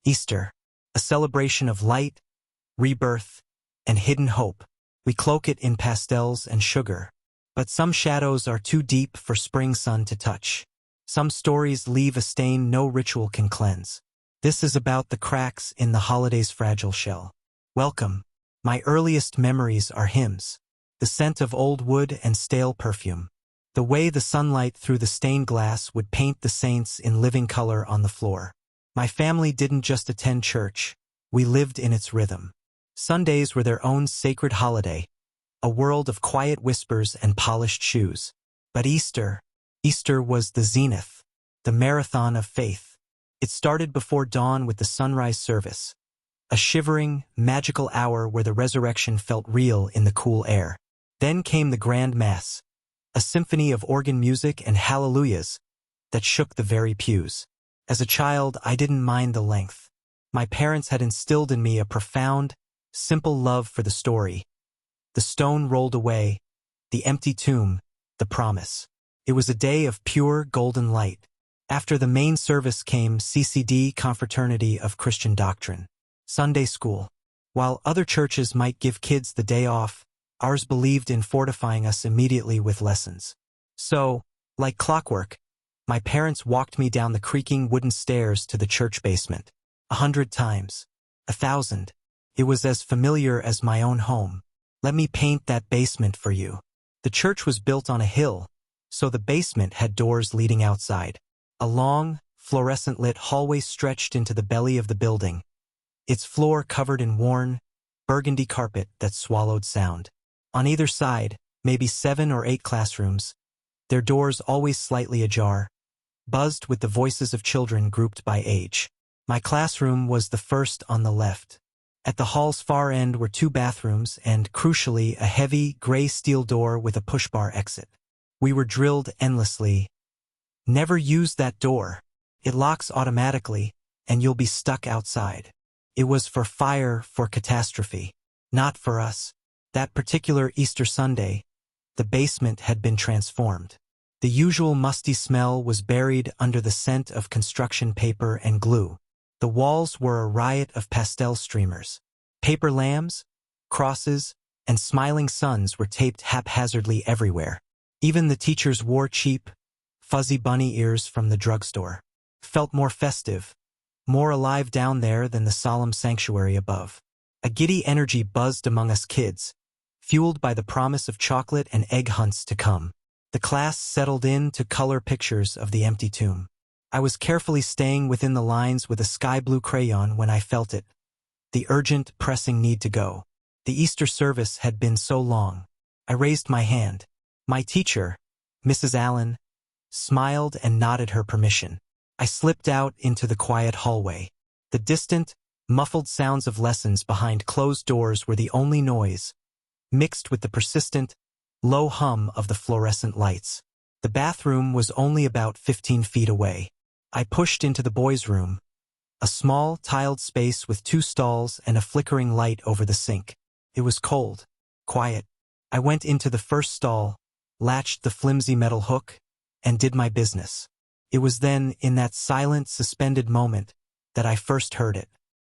Easter, a celebration of light, rebirth, and hidden hope. We cloak it in pastels and sugar. But some shadows are too deep for spring sun to touch. Some stories leave a stain no ritual can cleanse. This is about the cracks in the holiday's fragile shell. Welcome. My earliest memories are hymns. The scent of old wood and stale perfume. The way the sunlight through the stained glass would paint the saints in living color on the floor. My family didn't just attend church. We lived in its rhythm. Sundays were their own sacred holiday, a world of quiet whispers and polished shoes. But Easter was the zenith, the marathon of faith. It started before dawn with the sunrise service, a shivering, magical hour where the resurrection felt real in the cool air. Then came the grand mass, a symphony of organ music and hallelujahs that shook the very pews. As a child, I didn't mind the length. My parents had instilled in me a profound, simple love for the story. The stone rolled away, the empty tomb, the promise. It was a day of pure golden light. After the main service came CCD, Confraternity of Christian Doctrine, Sunday school. While other churches might give kids the day off, ours believed in fortifying us immediately with lessons. So, like clockwork, my parents walked me down the creaking wooden stairs to the church basement. 100 times. 1,000. It was as familiar as my own home. Let me paint that basement for you. The church was built on a hill, so the basement had doors leading outside. A long, fluorescent-lit hallway stretched into the belly of the building, its floor covered in worn, burgundy carpet that swallowed sound. On either side, maybe 7 or 8 classrooms, their doors always slightly ajar, buzzed with the voices of children grouped by age. My classroom was the first on the left. At the hall's far end were 2 bathrooms and, crucially, a heavy, gray steel door with a push-bar exit. We were drilled endlessly. Never use that door. It locks automatically, and you'll be stuck outside. It was for fire, for catastrophe. Not for us. That particular Easter Sunday, the basement had been transformed. The usual musty smell was buried under the scent of construction paper and glue. The walls were a riot of pastel streamers. Paper lambs, crosses, and smiling suns were taped haphazardly everywhere. Even the teachers wore cheap, fuzzy bunny ears from the drugstore. Felt more festive, more alive down there than the solemn sanctuary above. A giddy energy buzzed among us kids, fueled by the promise of chocolate and egg hunts to come. The class settled in to color pictures of the empty tomb. I was carefully staying within the lines with a sky blue crayon when I felt it, the urgent, pressing need to go. The Easter service had been so long. I raised my hand. My teacher, Mrs. Allen, smiled and nodded her permission. I slipped out into the quiet hallway. The distant, muffled sounds of lessons behind closed doors were the only noise, mixed with the persistent, low hum of the fluorescent lights. The bathroom was only about 15 feet away. I pushed into the boys' room, a small, tiled space with 2 stalls and a flickering light over the sink. It was cold, quiet. I went into the first stall, latched the flimsy metal hook, and did my business. It was then, in that silent, suspended moment, that I first heard it.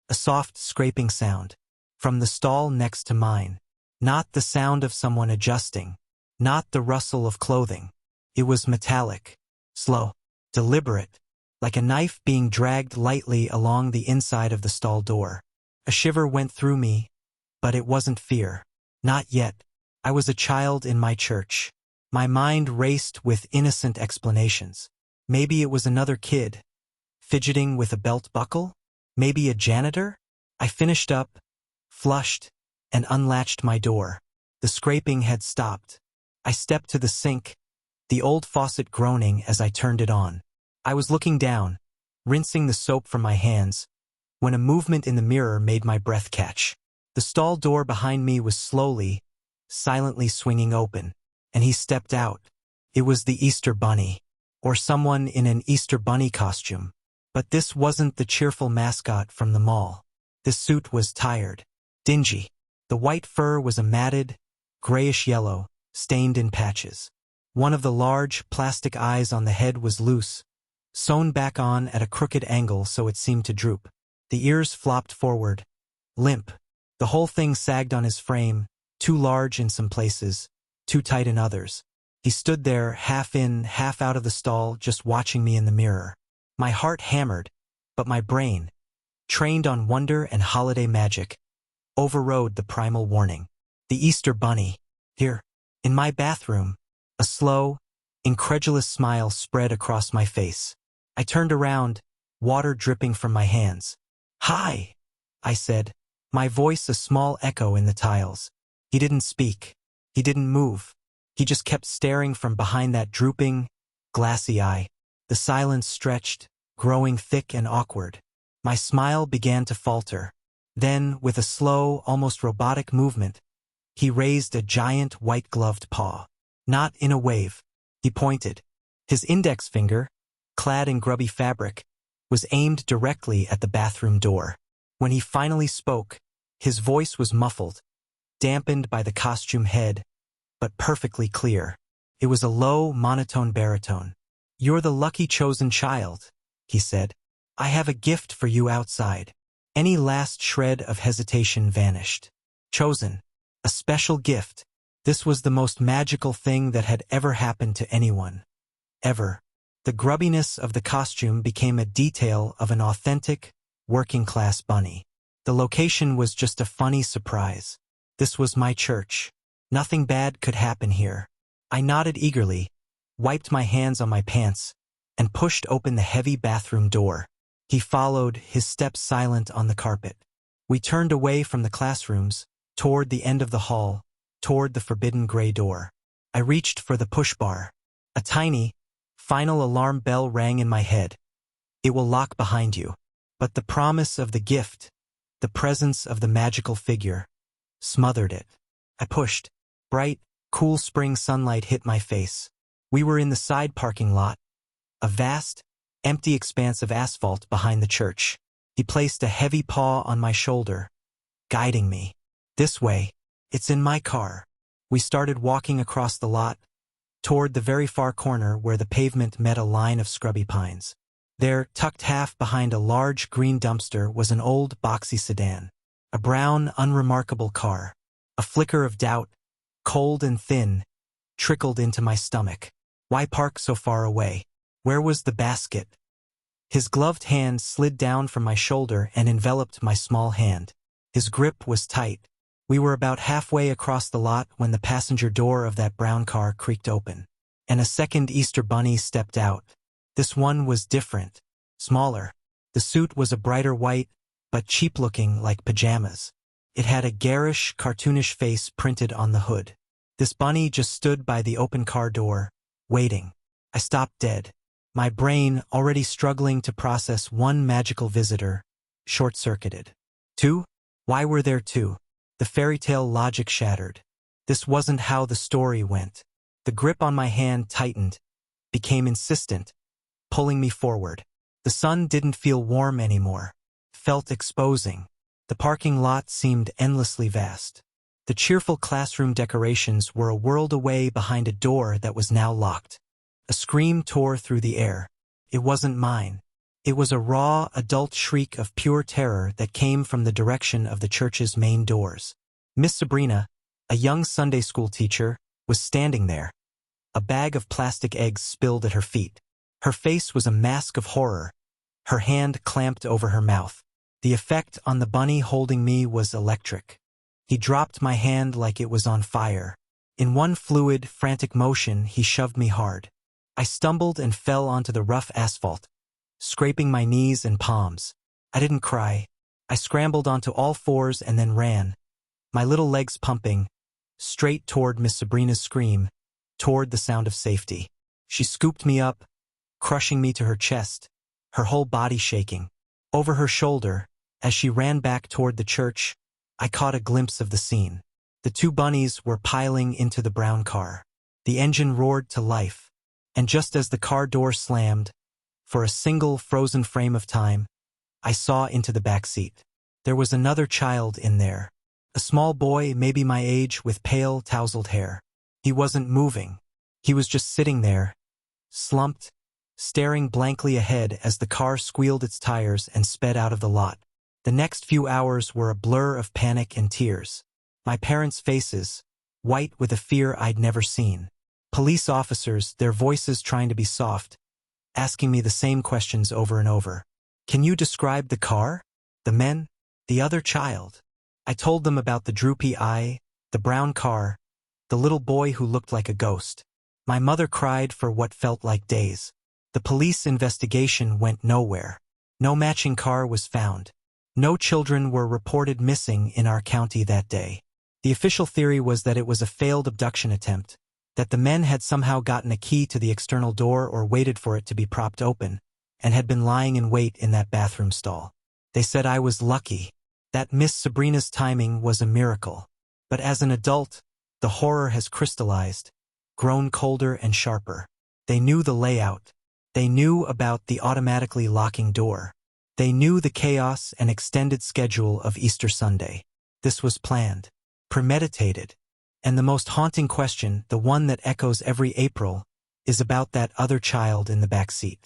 A soft, scraping sound. From the stall next to mine. Not the sound of someone adjusting. Not the rustle of clothing. It was metallic, slow, deliberate, like a knife being dragged lightly along the inside of the stall door. A shiver went through me, but it wasn't fear. Not yet. I was a child in my church. My mind raced with innocent explanations. Maybe it was another kid, fidgeting with a belt buckle? Maybe a janitor? I finished up, flushed, and unlatched my door. The scraping had stopped. I stepped to the sink, the old faucet groaning as I turned it on. I was looking down, rinsing the soap from my hands, when a movement in the mirror made my breath catch. The stall door behind me was slowly, silently swinging open, and he stepped out. It was the Easter Bunny, or someone in an Easter Bunny costume. But this wasn't the cheerful mascot from the mall. This suit was tired, dingy. The white fur was a matted, grayish-yellow, stained in patches. One of the large, plastic eyes on the head was loose, sewn back on at a crooked angle so it seemed to droop. The ears flopped forward, limp. The whole thing sagged on his frame, too large in some places, too tight in others. He stood there, half in, half out of the stall, just watching me in the mirror. My heart hammered, but my brain, trained on wonder and holiday magic, overrode the primal warning. The Easter Bunny, here, in my bathroom. A slow, incredulous smile spread across my face. I turned around, water dripping from my hands. "Hi," I said, my voice a small echo in the tiles. He didn't speak. He didn't move. He just kept staring from behind that drooping, glassy eye. The silence stretched, growing thick and awkward. My smile began to falter. Then, with a slow, almost robotic movement, he raised a giant white-gloved paw. Not in a wave. He pointed. His index finger, clad in grubby fabric, was aimed directly at the bathroom door. When he finally spoke, his voice was muffled, dampened by the costume head, but perfectly clear. It was a low, monotone baritone. "You're the lucky chosen child," he said. "I have a gift for you outside." Any last shred of hesitation vanished. Chosen. A special gift. This was the most magical thing that had ever happened to anyone. Ever. The grubbiness of the costume became a detail of an authentic, working-class bunny. The location was just a funny surprise. This was my church. Nothing bad could happen here. I nodded eagerly, wiped my hands on my pants, and pushed open the heavy bathroom door. He followed, his steps silent on the carpet. We turned away from the classrooms, toward the end of the hall, toward the forbidden gray door. I reached for the push bar. A tiny, final alarm bell rang in my head. It will lock behind you. But the promise of the gift, the presence of the magical figure, smothered it. I pushed. Bright, cool spring sunlight hit my face. We were in the side parking lot, a vast, empty expanse of asphalt behind the church. He placed a heavy paw on my shoulder, guiding me. "This way. It's in my car." We started walking across the lot, toward the very far corner where the pavement met a line of scrubby pines. There, tucked half behind a large green dumpster, was an old, boxy sedan. A brown, unremarkable car. A flicker of doubt, cold and thin, trickled into my stomach. Why park so far away? Where was the basket? His gloved hand slid down from my shoulder and enveloped my small hand. His grip was tight. We were about halfway across the lot when the passenger door of that brown car creaked open, and a second Easter bunny stepped out. This one was different, smaller. The suit was a brighter white, but cheap-looking like pajamas. It had a garish, cartoonish face printed on the hood. This bunny just stood by the open car door, waiting. I stopped dead. My brain, already struggling to process one magical visitor, short-circuited. Two? Why were there two? The fairy tale logic shattered. This wasn't how the story went. The grip on my hand tightened, became insistent, pulling me forward. The sun didn't feel warm anymore, felt exposing. The parking lot seemed endlessly vast. The cheerful classroom decorations were a world away behind a door that was now locked. A scream tore through the air. It wasn't mine. It was a raw, adult shriek of pure terror that came from the direction of the church's main doors. Miss Sabrina, a young Sunday school teacher, was standing there. A bag of plastic eggs spilled at her feet. Her face was a mask of horror, her hand clamped over her mouth. The effect on the bunny holding me was electric. He dropped my hand like it was on fire. In one fluid, frantic motion, he shoved me hard. I stumbled and fell onto the rough asphalt, scraping my knees and palms. I didn't cry. I scrambled onto all fours and then ran, my little legs pumping, straight toward Miss Sabrina's scream, toward the sound of safety. She scooped me up, crushing me to her chest, her whole body shaking. Over her shoulder, as she ran back toward the church, I caught a glimpse of the scene. The two bunnies were piling into the brown car. The engine roared to life, and just as the car door slammed, for a single frozen frame of time, I saw into the backseat. There was another child in there. A small boy, maybe my age, with pale, tousled hair. He wasn't moving. He was just sitting there, slumped, staring blankly ahead as the car squealed its tires and sped out of the lot. The next few hours were a blur of panic and tears. My parents' faces, white with a fear I'd never seen. Police officers, their voices trying to be soft, asking me the same questions over and over. Can you describe the car? The men? The other child? I told them about the droopy eye, the brown car, the little boy who looked like a ghost. My mother cried for what felt like days. The police investigation went nowhere. No matching car was found. No children were reported missing in our county that day. The official theory was that it was a failed abduction attempt, that the men had somehow gotten a key to the external door or waited for it to be propped open, and had been lying in wait in that bathroom stall. They said I was lucky, that Miss Sabrina's timing was a miracle. But as an adult, the horror has crystallized, grown colder and sharper. They knew the layout. They knew about the automatically locking door. They knew the chaos and extended schedule of Easter Sunday. This was planned, premeditated. And the most haunting question, the one that echoes every April, is about that other child in the backseat.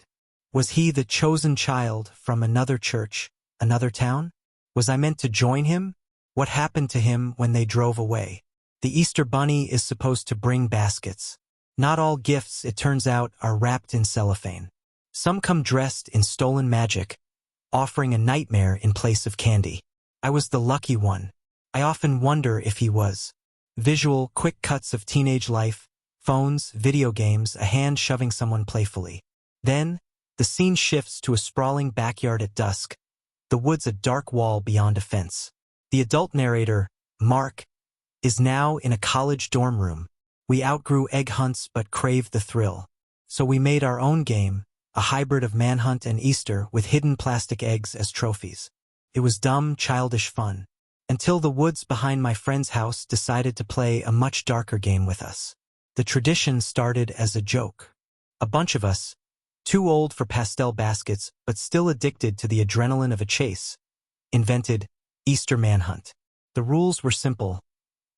Was he the chosen child from another church, another town? Was I meant to join him? What happened to him when they drove away? The Easter Bunny is supposed to bring baskets. Not all gifts, it turns out, are wrapped in cellophane. Some come dressed in stolen magic, offering a nightmare in place of candy. I was the lucky one. I often wonder if he was. Visual, quick cuts of teenage life, phones, video games, a hand shoving someone playfully. Then, the scene shifts to a sprawling backyard at dusk, the woods a dark wall beyond a fence. The adult narrator, Mark, is now in a college dorm room. We outgrew egg hunts but craved the thrill. So we made our own game, a hybrid of Manhunt and Easter with hidden plastic eggs as trophies. It was dumb, childish fun. Until the woods behind my friend's house decided to play a much darker game with us. The tradition started as a joke. A bunch of us, too old for pastel baskets but still addicted to the adrenaline of a chase, invented Easter Manhunt. The rules were simple.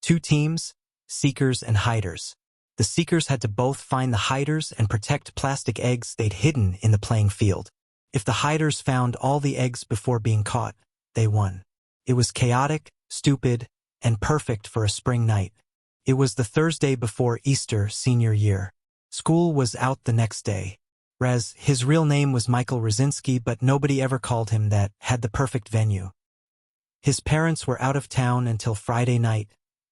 2 teams, seekers and hiders. The seekers had to both find the hiders and protect plastic eggs they'd hidden in the playing field. If the hiders found all the eggs before being caught, they won. It was chaotic, stupid, and perfect for a spring night. It was the Thursday before Easter senior year. School was out the next day. His real name was Michael Rosinski, but nobody ever called him that, had the perfect venue. His parents were out of town until Friday night,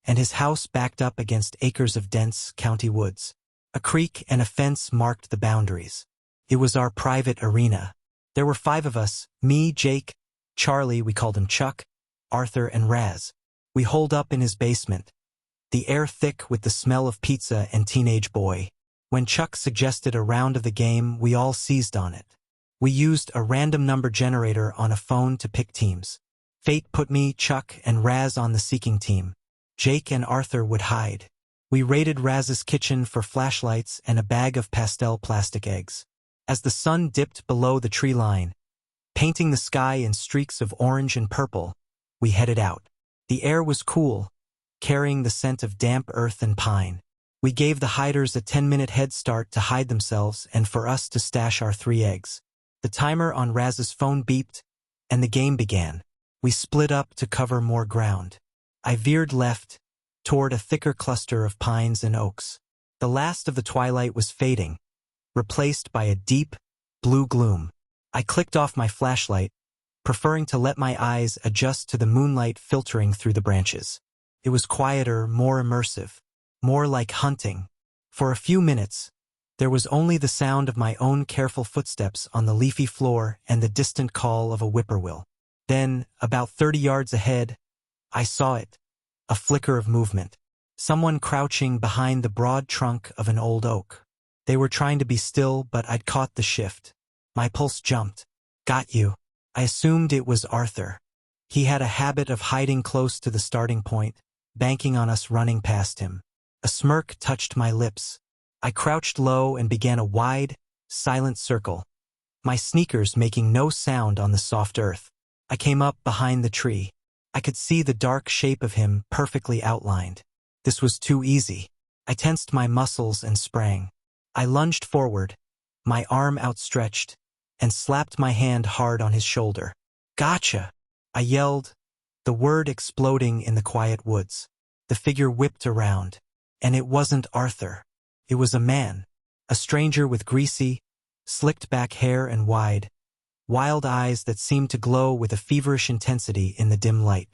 and his house backed up against acres of dense county woods. A creek and a fence marked the boundaries. It was our private arena. There were 5 of us, me, Jake, Charlie, we called him Chuck, Arthur, and Raz. We holed up in his basement, the air thick with the smell of pizza and teenage boy. When Chuck suggested a round of the game, we all seized on it. We used a random number generator on a phone to pick teams. Fate put me, Chuck, and Raz on the seeking team. Jake and Arthur would hide. We raided Raz's kitchen for flashlights and a bag of pastel plastic eggs. As the sun dipped below the tree line, painting the sky in streaks of orange and purple, we headed out. The air was cool, carrying the scent of damp earth and pine. We gave the hiders a 10-minute head start to hide themselves and for us to stash our 3 eggs. The timer on Raz's phone beeped, and the game began. We split up to cover more ground. I veered left, toward a thicker cluster of pines and oaks. The last of the twilight was fading, replaced by a deep, blue gloom. I clicked off my flashlight, preferring to let my eyes adjust to the moonlight filtering through the branches. It was quieter, more immersive, more like hunting. For a few minutes, there was only the sound of my own careful footsteps on the leafy floor and the distant call of a whippoorwill. Then, about 30 yards ahead, I saw it, a flicker of movement. Someone crouching behind the broad trunk of an old oak. They were trying to be still, but I'd caught the shift. My pulse jumped. Got you. I assumed it was Arthur. He had a habit of hiding close to the starting point, banking on us running past him. A smirk touched my lips. I crouched low and began a wide, silent circle, my sneakers making no sound on the soft earth. I came up behind the tree. I could see the dark shape of him perfectly outlined. This was too easy. I tensed my muscles and sprang. I lunged forward, my arm outstretched, and slapped my hand hard on his shoulder. Gotcha! I yelled, the word exploding in the quiet woods. The figure whipped around. And it wasn't Arthur. It was a man. A stranger with greasy, slicked-back hair and wide, wild eyes that seemed to glow with a feverish intensity in the dim light.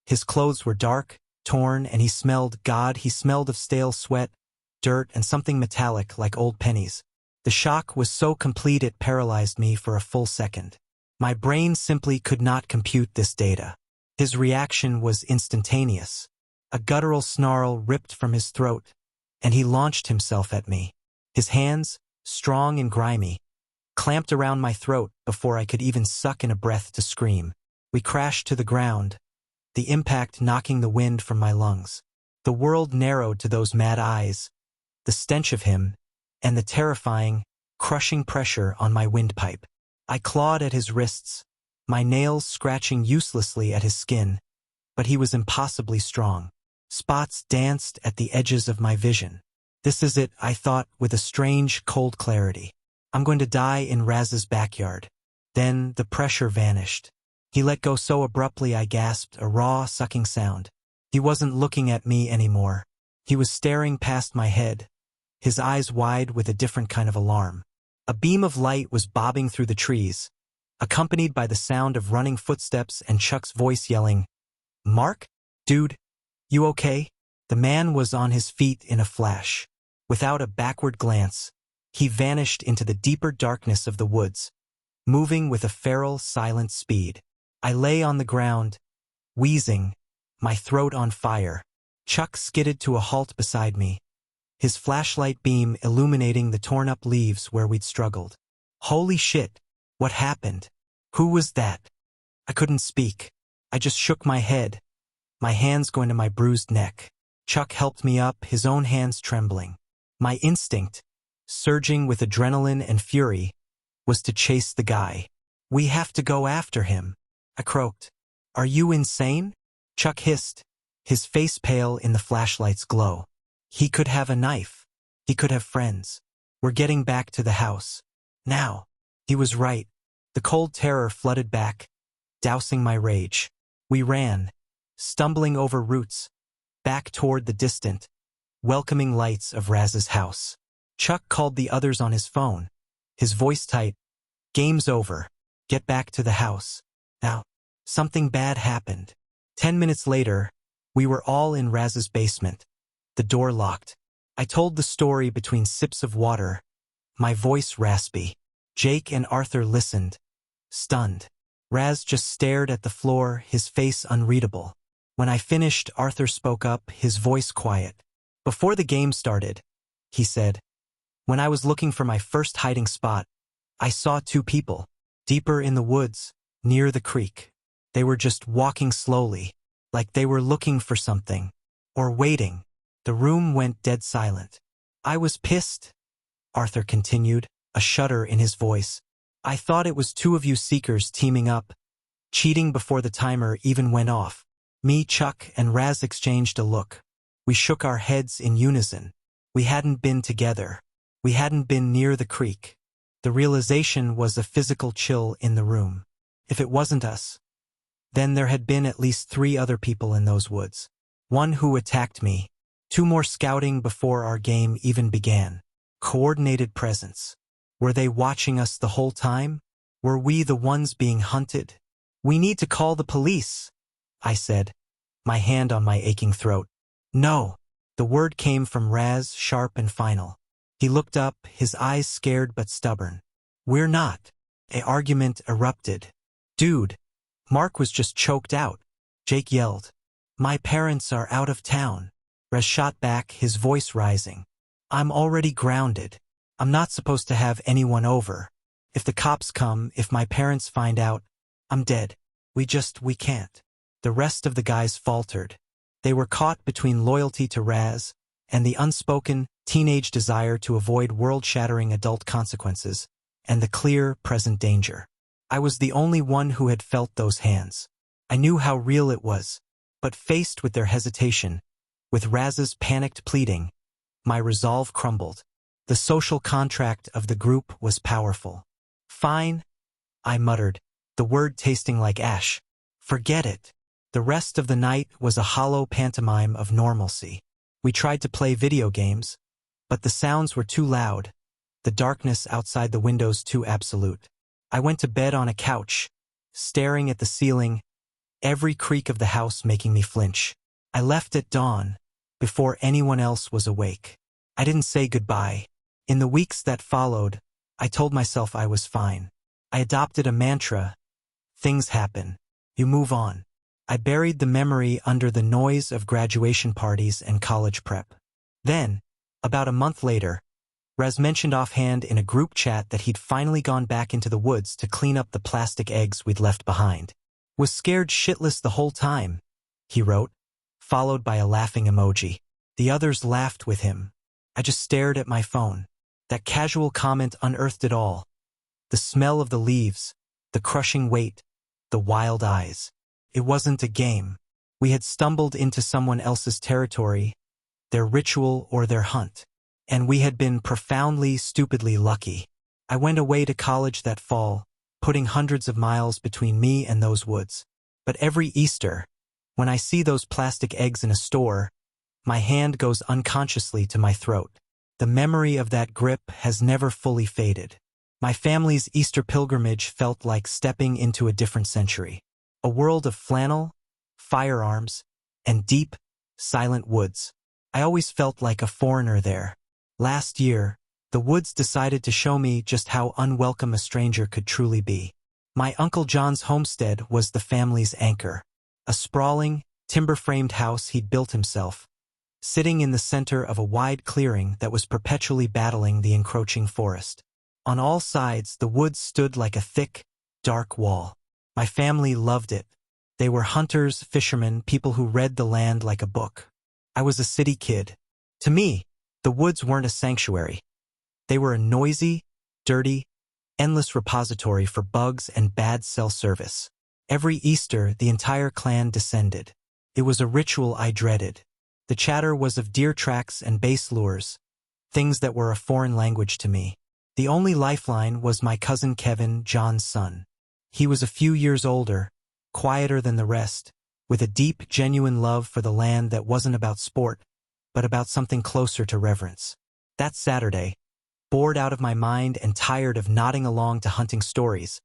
His clothes were dark, torn, and he smelled of stale sweat, dirt, and something metallic like old pennies. The shock was so complete it paralyzed me for a full second. My brain simply could not compute this data. His reaction was instantaneous. A guttural snarl ripped from his throat, and he launched himself at me. His hands, strong and grimy, clamped around my throat before I could even suck in a breath to scream. We crashed to the ground, the impact knocking the wind from my lungs. The world narrowed to those mad eyes, the stench of him, and the terrifying, crushing pressure on my windpipe. I clawed at his wrists, my nails scratching uselessly at his skin, but he was impossibly strong. Spots danced at the edges of my vision. This is it, I thought with a strange, cold clarity. I'm going to die in Raz's backyard. Then the pressure vanished. He let go so abruptly I gasped, a raw, sucking sound. He wasn't looking at me anymore. He was staring past my head, his eyes wide with a different kind of alarm. A beam of light was bobbing through the trees, accompanied by the sound of running footsteps and Chuck's voice yelling, "Mark? Dude, you okay?" The man was on his feet in a flash. Without a backward glance, he vanished into the deeper darkness of the woods, moving with a feral, silent speed. I lay on the ground, wheezing, my throat on fire. Chuck skidded to a halt beside me, his flashlight beam illuminating the torn-up leaves where we'd struggled. Holy shit, what happened? Who was that? I couldn't speak. I just shook my head, my hands going to my bruised neck. Chuck helped me up, his own hands trembling. My instinct, surging with adrenaline and fury, was to chase the guy. "We have to go after him," I croaked. "Are you insane?" Chuck hissed, his face pale in the flashlight's glow. "He could have a knife. He could have friends. We're getting back to the house. Now." He was right. The cold terror flooded back, dousing my rage. We ran, stumbling over roots, back toward the distant, welcoming lights of Raz's house. Chuck called the others on his phone, his voice tight. "Game's over. Get back to the house. Now." Something bad happened. 10 minutes later, we were all in Raz's basement, the door locked. I told the story between sips of water, my voice raspy. Jake and Arthur listened, stunned. Raz just stared at the floor, his face unreadable. When I finished, Arthur spoke up, his voice quiet. "Before the game started," he said, "when I was looking for my first hiding spot, I saw two people, deeper in the woods, near the creek. They were just walking slowly, like they were looking for something, or waiting." The room went dead silent. "I was pissed," Arthur continued, a shudder in his voice. "I thought it was two of you seekers teaming up, cheating before the timer even went off." Me, Chuck, and Raz exchanged a look. We shook our heads in unison. We hadn't been together. We hadn't been near the creek. The realization was a physical chill in the room. If it wasn't us, then there had been at least 3 other people in those woods. One who attacked me. 2 more scouting before our game even began. Coordinated presence. Were they watching us the whole time? Were we the ones being hunted? "We need to call the police," I said, my hand on my aching throat. "No." The word came from Raz, sharp and final. He looked up, his eyes scared but stubborn. "We're not." An argument erupted. "Dude, Mark was just choked out," Jake yelled. "My parents are out of town." Raz shot back, his voice rising. "I'm already grounded. I'm not supposed to have anyone over. If the cops come, if my parents find out, I'm dead. We can't." The rest of the guys faltered. They were caught between loyalty to Raz and the unspoken, teenage desire to avoid world-shattering adult consequences and the clear, present danger. I was the only one who had felt those hands. I knew how real it was, but faced with their hesitation, with Raz's panicked pleading, my resolve crumbled. The social contract of the group was powerful. "Fine," I muttered, the word tasting like ash. Forget it. The rest of the night was a hollow pantomime of normalcy. We tried to play video games, but the sounds were too loud, the darkness outside the windows too absolute. I went to bed on a couch, staring at the ceiling, every creak of the house making me flinch. I left at dawn, before anyone else was awake. I didn't say goodbye. In the weeks that followed, I told myself I was fine. I adopted a mantra: things happen. You move on. I buried the memory under the noise of graduation parties and college prep. Then, about a month later, Raz mentioned offhand in a group chat that he'd finally gone back into the woods to clean up the plastic eggs we'd left behind. Was scared shitless the whole time, he wrote, followed by a laughing emoji. The others laughed with him. I just stared at my phone. That casual comment unearthed it all. The smell of the leaves, the crushing weight, the wild eyes. It wasn't a game. We had stumbled into someone else's territory, their ritual or their hunt. And we had been profoundly, stupidly lucky. I went away to college that fall, putting hundreds of miles between me and those woods. But every Easter, when I see those plastic eggs in a store, my hand goes unconsciously to my throat. The memory of that grip has never fully faded. My family's Easter pilgrimage felt like stepping into a different century. A world of flannel, firearms, and deep, silent woods. I always felt like a foreigner there. Last year, the woods decided to show me just how unwelcome a stranger could truly be. My Uncle John's homestead was the family's anchor. A sprawling, timber-framed house he'd built himself, sitting in the center of a wide clearing that was perpetually battling the encroaching forest. On all sides, the woods stood like a thick, dark wall. My family loved it. They were hunters, fishermen, people who read the land like a book. I was a city kid. To me, the woods weren't a sanctuary. They were a noisy, dirty, endless repository for bugs and bad cell service. Every Easter, the entire clan descended. It was a ritual I dreaded. The chatter was of deer tracks and base lures, things that were a foreign language to me. The only lifeline was my cousin Kevin, John's son. He was a few years older, quieter than the rest, with a deep, genuine love for the land that wasn't about sport, but about something closer to reverence. That Saturday, bored out of my mind and tired of nodding along to hunting stories,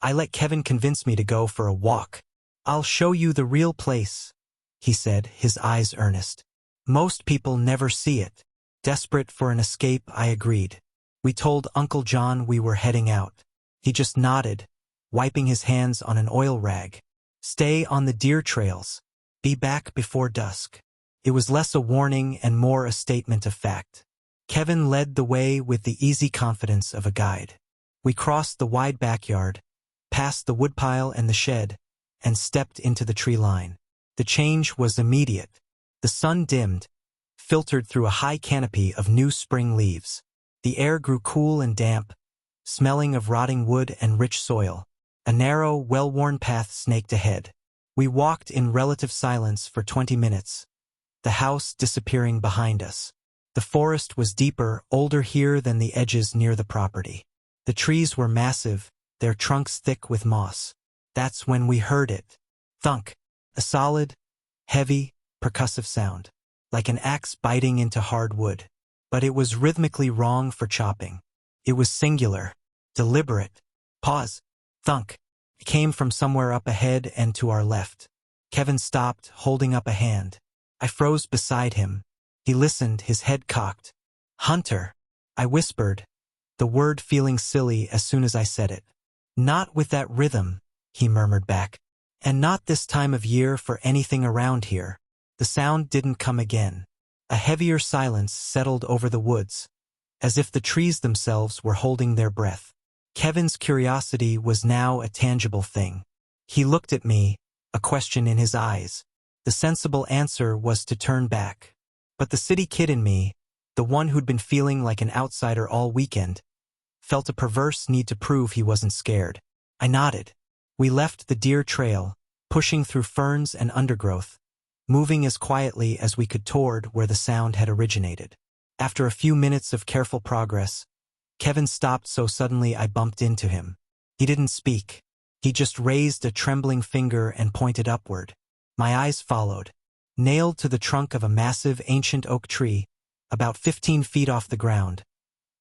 I let Kevin convince me to go for a walk. "I'll show you the real place," he said, his eyes earnest. "Most people never see it." Desperate for an escape, I agreed. We told Uncle John we were heading out. He just nodded, wiping his hands on an oil rag. "Stay on the deer trails. Be back before dusk." It was less a warning and more a statement of fact. Kevin led the way with the easy confidence of a guide. We crossed the wide backyard, passed the woodpile and the shed, and stepped into the tree line. The change was immediate. The sun dimmed, filtered through a high canopy of new spring leaves. The air grew cool and damp, smelling of rotting wood and rich soil. A narrow, well-worn path snaked ahead. We walked in relative silence for 20 minutes, the house disappearing behind us. The forest was deeper, older here than the edges near the property. The trees were massive, their trunks thick with moss. That's when we heard it. Thunk. A solid, heavy, percussive sound, like an axe biting into hard wood. But it was rhythmically wrong for chopping. It was singular, deliberate. Pause. Thunk. It came from somewhere up ahead and to our left. Kevin stopped, holding up a hand. I froze beside him. He listened, his head cocked. "Hunter," I whispered, the word feeling silly as soon as I said it. "Not with that rhythm," he murmured back. "And not this time of year for anything around here." The sound didn't come again. A heavier silence settled over the woods, as if the trees themselves were holding their breath. Kevin's curiosity was now a tangible thing. He looked at me, a question in his eyes. The sensible answer was to turn back. But the city kid in me, the one who'd been feeling like an outsider all weekend, felt a perverse need to prove he wasn't scared. I nodded. We left the deer trail, pushing through ferns and undergrowth, moving as quietly as we could toward where the sound had originated. After a few minutes of careful progress, Kevin stopped so suddenly I bumped into him. He didn't speak. He just raised a trembling finger and pointed upward. My eyes followed. Nailed to the trunk of a massive ancient oak tree, about 15 feet off the ground,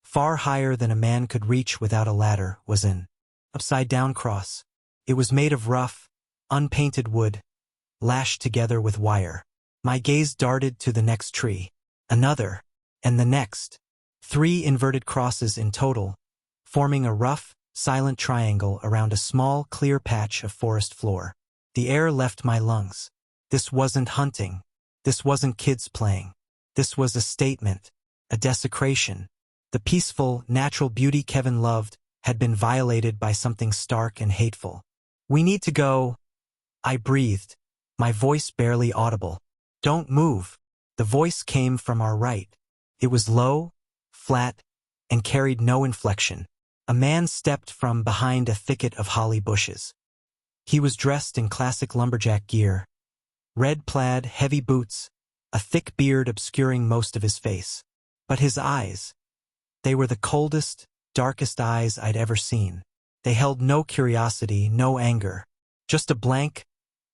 far higher than a man could reach without a ladder, was an upside-down cross. It was made of rough, unpainted wood, lashed together with wire. My gaze darted to the next tree, another, and the next. 3 inverted crosses in total, forming a rough, silent triangle around a small, clear patch of forest floor. The air left my lungs. This wasn't hunting. This wasn't kids playing. This was a statement, a desecration. The peaceful, natural beauty Kevin loved had been violated by something stark and hateful. "We need to go," I breathed, my voice barely audible. "Don't move." The voice came from our right. It was low, flat, and carried no inflection. A man stepped from behind a thicket of holly bushes. He was dressed in classic lumberjack gear. Red plaid, heavy boots, a thick beard obscuring most of his face. But his eyes, they were the coldest, darkest eyes I'd ever seen. They held no curiosity, no anger, just a blank,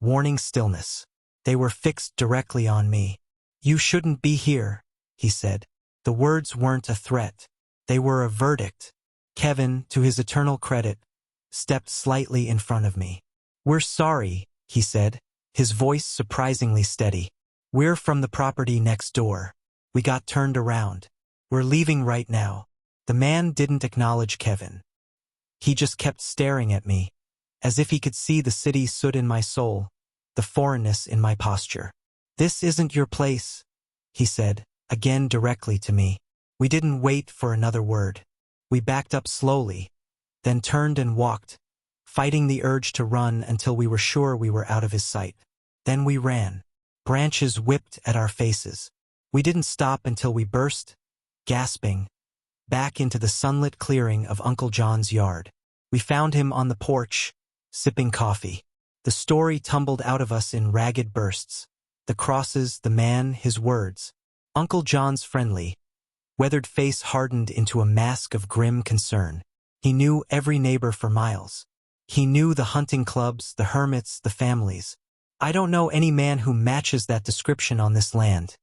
warning stillness. They were fixed directly on me. "You shouldn't be here," he said. The words weren't a threat. They were a verdict. Kevin, to his eternal credit, stepped slightly in front of me. "We're sorry," he said, his voice surprisingly steady. "We're from the property next door. We got turned around. We're leaving right now." The man didn't acknowledge Kevin. He just kept staring at me, as if he could see the city soot in my soul, the foreignness in my posture. "This isn't your place," he said, again directly to me. We didn't wait for another word. We backed up slowly, then turned and walked, fighting the urge to run until we were sure we were out of his sight. Then we ran. Branches whipped at our faces. We didn't stop until we burst, gasping, back into the sunlit clearing of Uncle John's yard. We found him on the porch, sipping coffee. The story tumbled out of us in ragged bursts. The crosses, the man, his words. Uncle John's friendly, weathered face hardened into a mask of grim concern. He knew every neighbor for miles. He knew the hunting clubs, the hermits, the families. "I don't know any man who matches that description on this land,"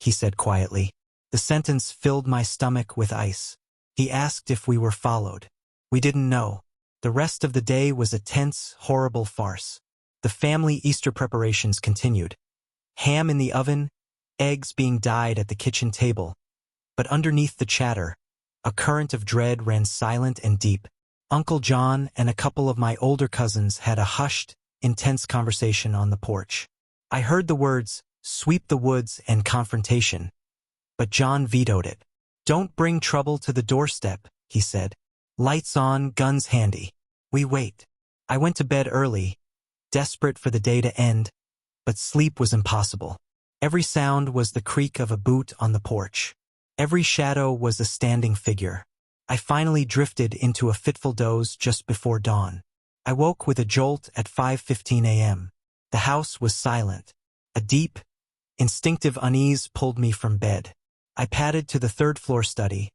he said quietly. The sentence filled my stomach with ice. He asked if we were followed. We didn't know. The rest of the day was a tense, horrible farce. The family Easter preparations continued. Ham in the oven, eggs being dyed at the kitchen table. But underneath the chatter, a current of dread ran silent and deep. Uncle John and a couple of my older cousins had a hushed, intense conversation on the porch. I heard the words, "sweep the woods" and "confrontation." But John vetoed it. "Don't bring trouble to the doorstep," he said. "Lights on, guns handy. We wait." I went to bed early, desperate for the day to end, but sleep was impossible. Every sound was the creak of a boot on the porch. Every shadow was a standing figure. I finally drifted into a fitful doze just before dawn. I woke with a jolt at 5:15 a.m. The house was silent. A deep, instinctive unease pulled me from bed. I padded to the third-floor study,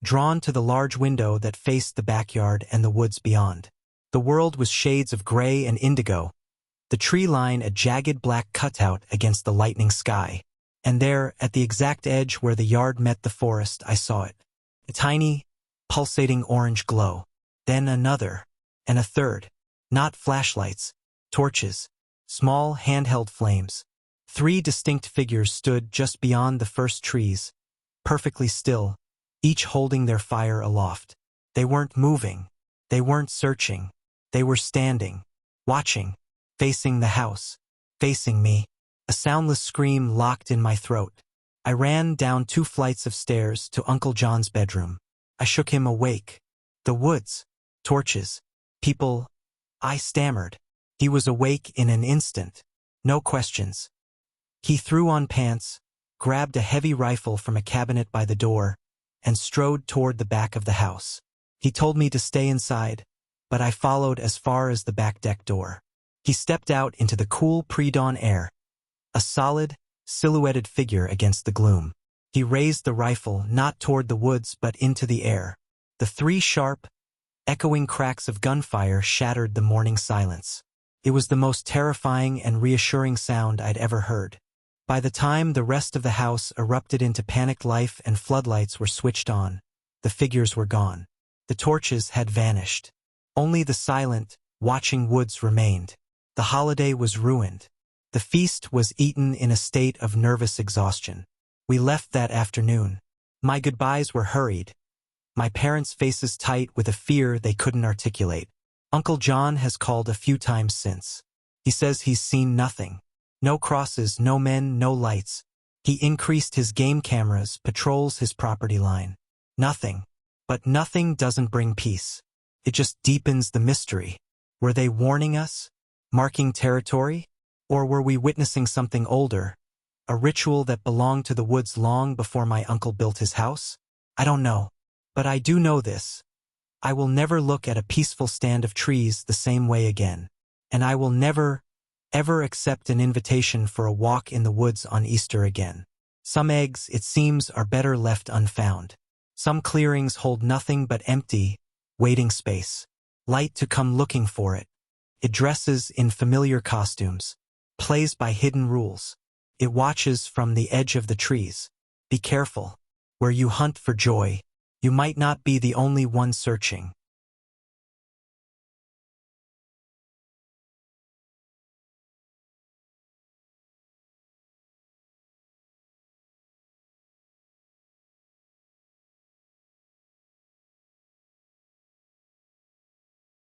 drawn to the large window that faced the backyard and the woods beyond. The world was shades of gray and indigo, the tree line a jagged black cutout against the lightning sky. And there, at the exact edge where the yard met the forest, I saw it. A tiny, pulsating orange glow. Then another, and a third. Not flashlights, torches, small handheld flames. 3 distinct figures stood just beyond the first trees, perfectly still, each holding their fire aloft. They weren't moving. They weren't searching. They were standing, watching, facing the house, facing me. A soundless scream locked in my throat. I ran down 2 flights of stairs to Uncle John's bedroom. I shook him awake. The woods, torches, people. I stammered. He was awake in an instant. No questions. He threw on pants, grabbed a heavy rifle from a cabinet by the door, and strode toward the back of the house. He told me to stay inside, but I followed as far as the back deck door. He stepped out into the cool pre-dawn air, a solid, silhouetted figure against the gloom. He raised the rifle not toward the woods but into the air. The 3 sharp, Echoing cracks of gunfire shattered the morning silence. It was the most terrifying and reassuring sound I'd ever heard. By the time the rest of the house erupted into panicked life and floodlights were switched on, the figures were gone. The torches had vanished. Only the silent, watching woods remained. The holiday was ruined. The feast was eaten in a state of nervous exhaustion. We left that afternoon. My goodbyes were hurried. My parents' faces tight with a fear they couldn't articulate. Uncle John has called a few times since. He says he's seen nothing. No crosses, no men, no lights. He increased his game cameras, patrols his property line. Nothing. But nothing doesn't bring peace. It just deepens the mystery. Were they warning us? Marking territory? Or were we witnessing something older? A ritual that belonged to the woods long before my uncle built his house? I don't know. But I do know this. I will never look at a peaceful stand of trees the same way again. And I will never, ever accept an invitation for a walk in the woods on Easter again. Some eggs, it seems, are better left unfound. Some clearings hold nothing but empty, waiting space. Light to come looking for it. It dresses in familiar costumes. Plays by hidden rules. It watches from the edge of the trees. Be careful. Where you hunt for joy, you might not be the only one searching.